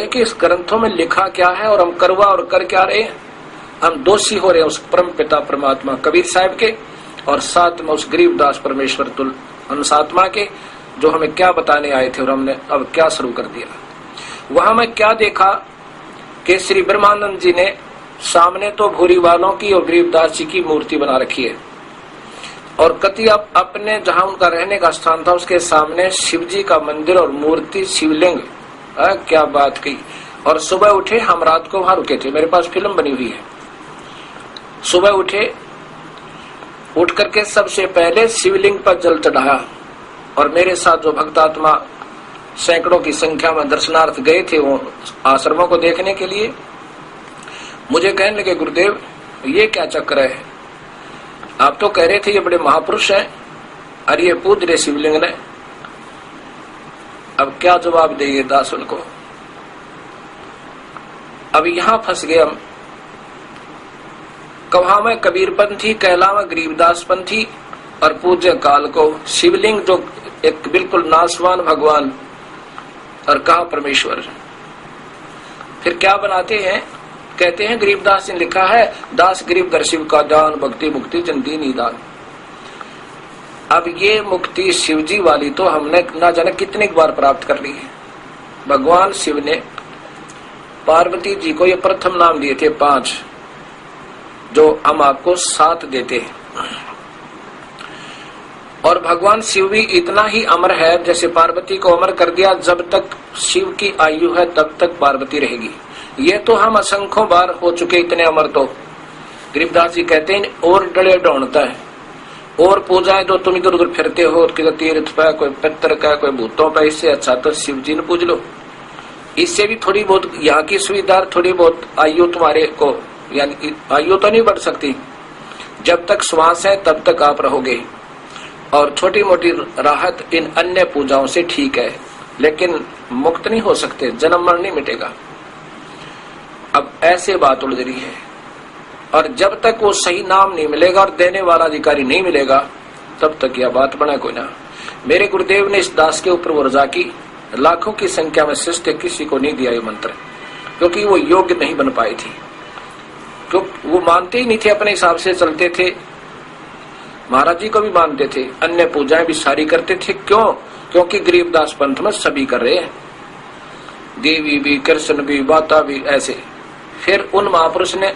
कि इस ग्रंथों में लिखा क्या है और हम करवा और कर क्या रहे हैं। हम दोषी हो रहे हैं उस परम पिता परमात्मा कबीर साहब के, और साथ में उस गरीबदास परमेश्वर तुल अंशात्मा के, जो हमें क्या बताने आए थे और हमने अब क्या शुरू कर दिया। वहां मैं क्या देखा कि श्री ब्रह्मानंद जी ने सामने तो भूरी वालों की और गरीबदास जी की मूर्ति बना रखी है, और कति अपने जहां उनका रहने का स्थान था उसके सामने शिव जी का मंदिर और मूर्ति शिवलिंग। क्या बात की। और सुबह उठे, हम रात को वहां रुके थे, मेरे पास फिल्म बनी हुई है। सुबह उठे, उठ करके सबसे पहले शिवलिंग पर जल चढ़ाया, और मेरे साथ जो भक्तात्मा सैकड़ों की संख्या में दर्शनार्थ गए थे वो आश्रमों को देखने के लिए, मुझे कहने लगे गुरुदेव ये क्या चक्कर है, आप तो कह रहे थे ये बड़े महापुरुष हैं और ये पूज रहे शिवलिंग ने। अब क्या जवाब देंगे दास उनको। अब यहां फंस गए हम। कहा मैं कबीरपंथी, कहला मैं गरीबदासपंथी, और पूज्य काल को शिवलिंग जो एक बिल्कुल नासवान भगवान, और कहा परमेश्वर। फिर क्या बनाते हैं, कहते हैं गरीबदास ने लिखा है, दास गरीब दर शिव का दान, भक्ति मुक्ति जन दीनी दान। अब ये मुक्ति शिवजी वाली तो हमने ना जाने कितनी बार प्राप्त कर ली है। भगवान शिव ने पार्वती जी को ये प्रथम नाम दिए थे 5, जो हम आपको 7 देते हैं। और भगवान शिव भी इतना ही अमर है, जैसे पार्वती को अमर कर दिया, जब तक शिव की आयु है तब तक पार्वती रहेगी। ये तो हम असंख्यों बार हो चुके इतने अमर। तो गरीबदास जी कहते हैं और डले ढूंढता है, और पूजाएं जो तुम इधर उधर फिरते हो, कि तीर्थ पे, कोई पितर का, कोई भूतों पे, इससे अच्छा तो शिव जी ने पूज लो। इससे भी थोड़ी बहुत यहाँ की सुविधा, थोड़ी बहुत आयु तुम्हारे को, यानी आयु तो नहीं बढ़ सकती, जब तक श्वास है तब तक आप रहोगे, और छोटी मोटी राहत इन अन्य पूजाओं से ठीक है, लेकिन मुक्त नहीं हो सकते, जन्म मरण नहीं मिटेगा। अब ऐसे बात उलझ रही है, और जब तक वो सही नाम नहीं मिलेगा और देने वाला अधिकारी नहीं मिलेगा, तब तक यह बात बना कोई ना। मेरे गुरुदेव ने इस दास के ऊपर वर्जा की, लाखों की संख्या में शिष्य किसी को नहीं दिया ये मंत्र, क्योंकि वो योग्य नहीं बन पाई थी, क्योंकि वो मानते ही नहीं थे, अपने हिसाब से चलते थे। महाराज जी को भी मानते थे, अन्य पूजाएं भी सारी करते थे। क्यों? क्योंकि गरीबदास पंथ में सभी कर रहे हैं, देवी भी, कृष्ण भी, बाता भी, ऐसे। फिर उन महापुरुष ने,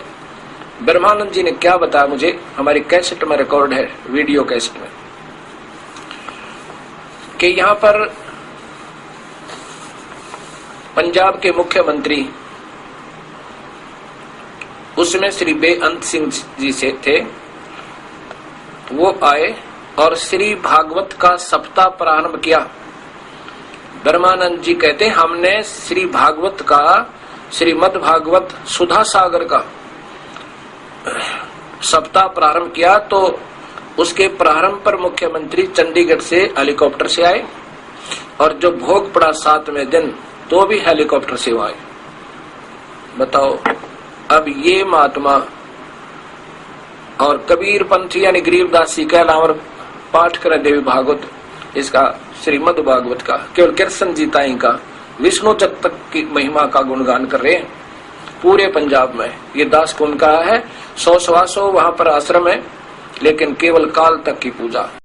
ब्रह्मानंद जी ने क्या बताया मुझे, हमारी कैसेट में रिकॉर्ड है, वीडियो कैसेट में, कि यहाँ पर पंजाब के मुख्यमंत्री, उसमें श्री बेअंत सिंह जी से थे, वो आए और श्री भागवत का सप्ताह प्रारंभ किया। ब्रह्मानंद जी कहते हैं हमने श्री भागवत का, श्रीमद् भागवत सुधा सागर का सप्ताह प्रारंभ किया, तो उसके प्रारंभ पर मुख्यमंत्री चंडीगढ़ से हेलीकॉप्टर से आए, और जो भोग पड़ा 7वें दिन तो भी हेलीकॉप्टर से आए। बताओ, अब ये महात्मा और कबीर पंथी यानी गरीबदासी का अलावा पाठ करें देवी भागवत, इसका श्रीमद् भागवत का, केवल कृष्ण जी ताई का, विष्णु तक की महिमा का गुणगान कर रहे हैं पूरे पंजाब में। ये दास कुंड का है, 100 सवा 100 वहां पर आश्रम है, लेकिन केवल काल तक की पूजा।